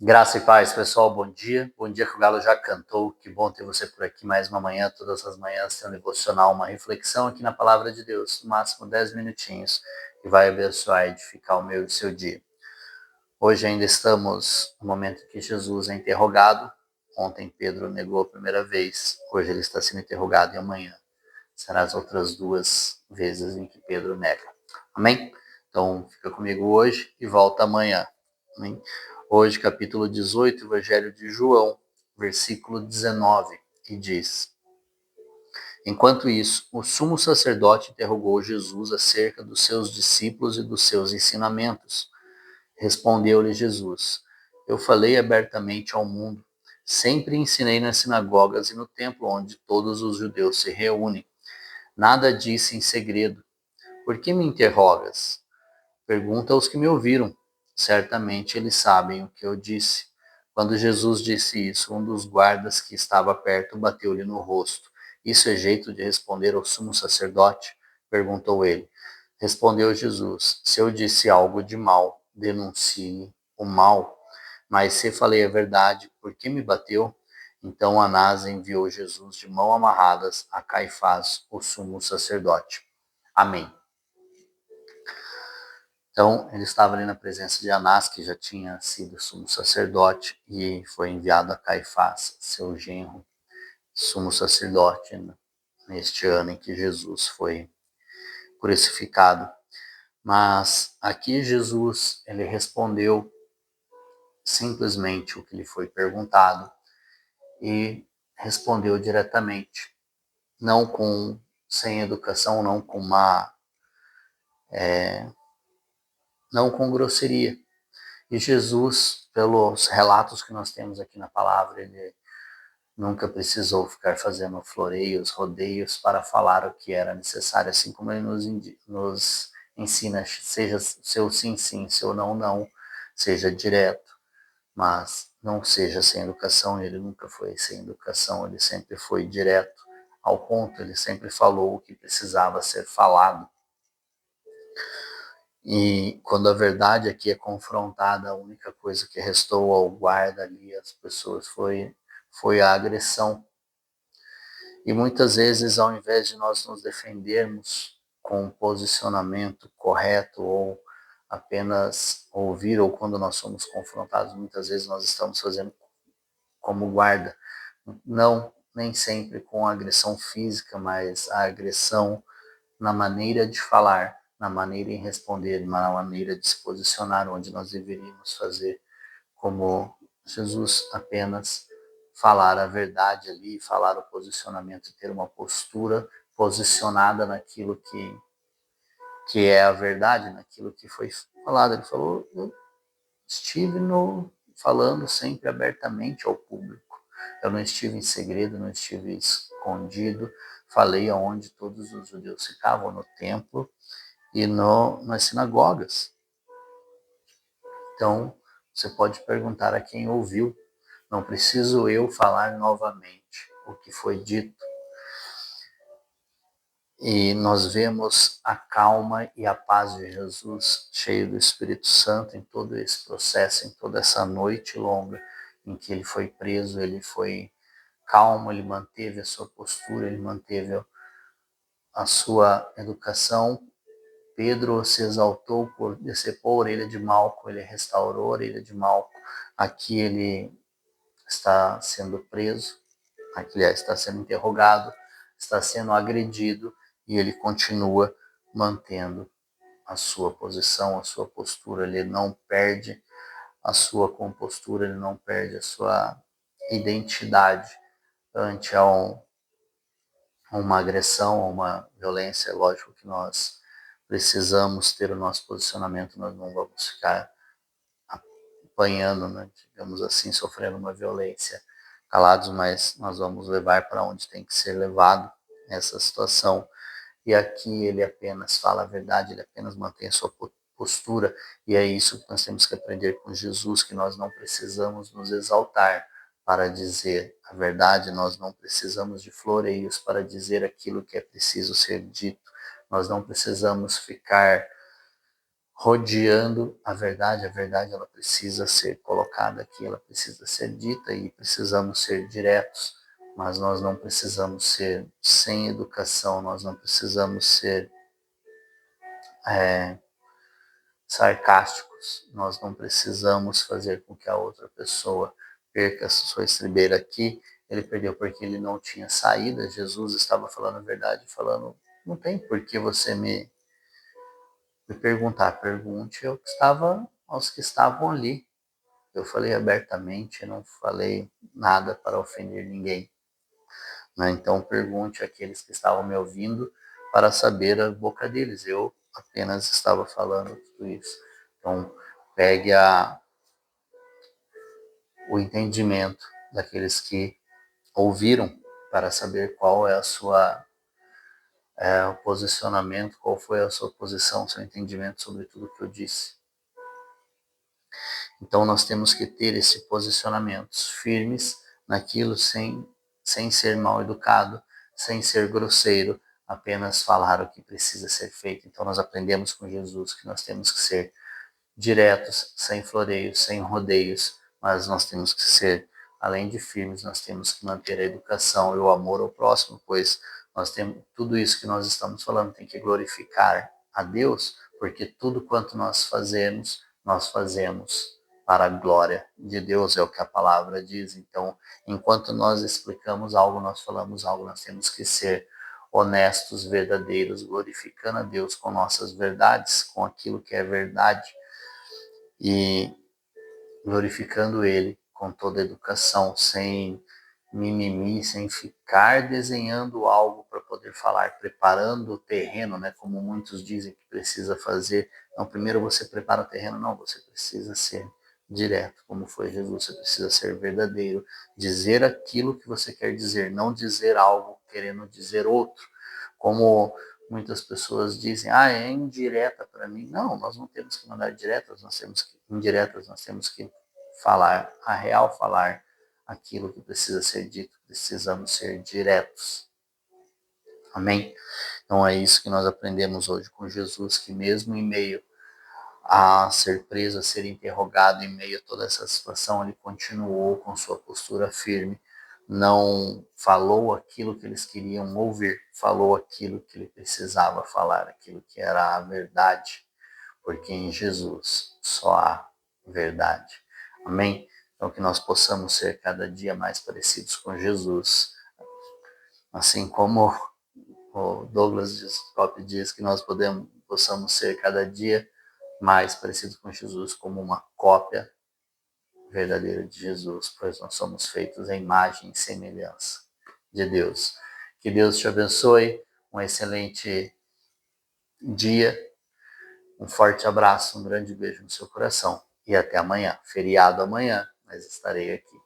Graça e paz, pessoal, bom dia. Bom dia que o Galo já cantou. Que bom ter você por aqui mais uma manhã, todas as manhãs, tendo devocional, uma reflexão aqui na Palavra de Deus, no máximo 10 minutinhos, que vai abençoar e edificar o meu e o seu dia. Hoje ainda estamos no momento em que Jesus é interrogado. Ontem Pedro negou a primeira vez, hoje ele está sendo interrogado e amanhã serão as outras duas vezes em que Pedro nega. Amém? Então fica comigo hoje e volta amanhã. Amém? Hoje, capítulo 18, Evangelho de João, versículo 19, que diz: Enquanto isso, o sumo sacerdote interrogou Jesus acerca dos seus discípulos e dos seus ensinamentos. Respondeu-lhe Jesus: Eu falei abertamente ao mundo. Sempre ensinei nas sinagogas e no templo onde todos os judeus se reúnem. Nada disse em segredo. Por que me interrogas? Pergunta aos que me ouviram. Certamente eles sabem o que eu disse. Quando Jesus disse isso, um dos guardas que estava perto bateu-lhe no rosto. Isso é jeito de responder ao sumo sacerdote? Perguntou ele. Respondeu Jesus: Se eu disse algo de mal, denuncie o mal. Mas se falei a verdade, por que me bateu? Então Anás enviou Jesus de mãos amarradas a Caifás, o sumo sacerdote. Amém. Então, ele estava ali na presença de Anás, que já tinha sido sumo sacerdote, e foi enviado a Caifás, seu genro, sumo sacerdote, neste ano em que Jesus foi crucificado. Mas aqui Jesus, ele respondeu simplesmente o que lhe foi perguntado e respondeu diretamente, não com sem educação, não com grosseria. E Jesus, pelos relatos que nós temos aqui na palavra, ele nunca precisou ficar fazendo floreios, rodeios para falar o que era necessário, assim como ele nos ensina, seja seu sim, sim, seu não, não, seja direto, mas não seja sem educação. Ele nunca foi sem educação, ele sempre foi direto ao ponto, ele sempre falou o que precisava ser falado. E quando a verdade aqui é confrontada, a única coisa que restou ao guarda ali, às pessoas, foi a agressão. E muitas vezes, ao invés de nós nos defendermos com um posicionamento correto ou apenas ouvir, ou quando nós somos confrontados, muitas vezes nós estamos fazendo como guarda. Não, nem sempre com agressão física, mas a agressão na maneira de falar, na maneira em responder, na maneira de se posicionar, onde nós deveríamos fazer como Jesus, apenas falar a verdade ali, falar o posicionamento, ter uma postura posicionada naquilo que é a verdade, naquilo que foi falado. Ele falou: eu estive falando sempre abertamente ao público. Eu não estive em segredo, não estive escondido. Falei aonde todos os judeus ficavam, no templo e nas sinagogas. Então, você pode perguntar a quem ouviu. Não preciso eu falar novamente o que foi dito. E nós vemos a calma e a paz de Jesus, cheio do Espírito Santo, em todo esse processo, em toda essa noite longa em que ele foi preso. Ele foi calmo, ele manteve a sua postura, ele manteve a sua educação. Pedro se exaltou por decepou a orelha de Malco, ele restaurou a orelha de Malco. Aqui ele está sendo preso, aqui está sendo interrogado, está sendo agredido, e ele continua mantendo a sua posição, a sua postura. Ele não perde a sua compostura, ele não perde a sua identidade ante uma agressão, a uma violência. É lógico que nós precisamos ter o nosso posicionamento, nós não vamos ficar apanhando, né, digamos assim, sofrendo uma violência calados, mas nós vamos levar para onde tem que ser levado essa situação. E aqui ele apenas fala a verdade, ele apenas mantém a sua postura, e é isso que nós temos que aprender com Jesus, que nós não precisamos nos exaltar para dizer a verdade, nós não precisamos de floreios para dizer aquilo que é preciso ser dito, nós não precisamos ficar rodeando a verdade ela precisa ser colocada aqui, ela precisa ser dita e precisamos ser diretos, mas nós não precisamos ser sem educação, nós não precisamos ser sarcásticos, nós não precisamos fazer com que a outra pessoa perca a sua estribeira aqui. Ele perdeu porque ele não tinha saída. Jesus estava falando a verdade, falando, não tem por que você me perguntar, pergunte aos que estavam ali. Eu falei abertamente, não falei nada para ofender ninguém. Né? Então pergunte àqueles que estavam me ouvindo para saber a boca deles. Eu apenas estava falando tudo isso. Então pegue o entendimento daqueles que ouviram para saber qual é o posicionamento, qual foi a sua posição, seu entendimento sobre tudo que eu disse. Então nós temos que ter esse posicionamentos firmes naquilo sem ser mal educado, sem ser grosseiro, apenas falar o que precisa ser feito. Então nós aprendemos com Jesus que nós temos que ser diretos, sem floreios, sem rodeios, mas nós temos que ser, além de firmes, nós temos que manter a educação e o amor ao próximo, pois nós temos tudo isso que nós estamos falando tem que glorificar a Deus, porque tudo quanto nós fazemos para a glória de Deus, é o que a palavra diz. Então, enquanto nós explicamos algo, nós falamos algo, nós temos que ser honestos, verdadeiros, glorificando a Deus com nossas verdades, com aquilo que é verdade, e glorificando Ele com toda a educação, sem mimimi, sem ficar desenhando algo para poder falar, preparando o terreno, né, como muitos dizem que precisa fazer. Não, primeiro você prepara o terreno, não, você precisa ser direto, como foi Jesus, você precisa ser verdadeiro, dizer aquilo que você quer dizer, não dizer algo querendo dizer outro, como muitas pessoas dizem, é indireta para mim. Não, nós não temos que mandar diretas, indiretas, nós temos que falar a real, falar aquilo que precisa ser dito, precisamos ser diretos. Amém? Então é isso que nós aprendemos hoje com Jesus, que mesmo em meio a ser preso, a ser interrogado, em meio a toda essa situação, ele continuou com sua postura firme, não falou aquilo que eles queriam ouvir, falou aquilo que ele precisava falar, aquilo que era a verdade, porque em Jesus só há verdade. Amém? Então que nós possamos ser cada dia mais parecidos com Jesus, assim como o Douglas Scott diz que nós possamos ser cada dia mais parecidos com Jesus, como uma cópia verdadeira de Jesus, pois nós somos feitos em imagem e semelhança de Deus. Que Deus te abençoe, um excelente dia, um forte abraço, um grande beijo no seu coração e até amanhã. Feriado amanhã, mas estarei aqui.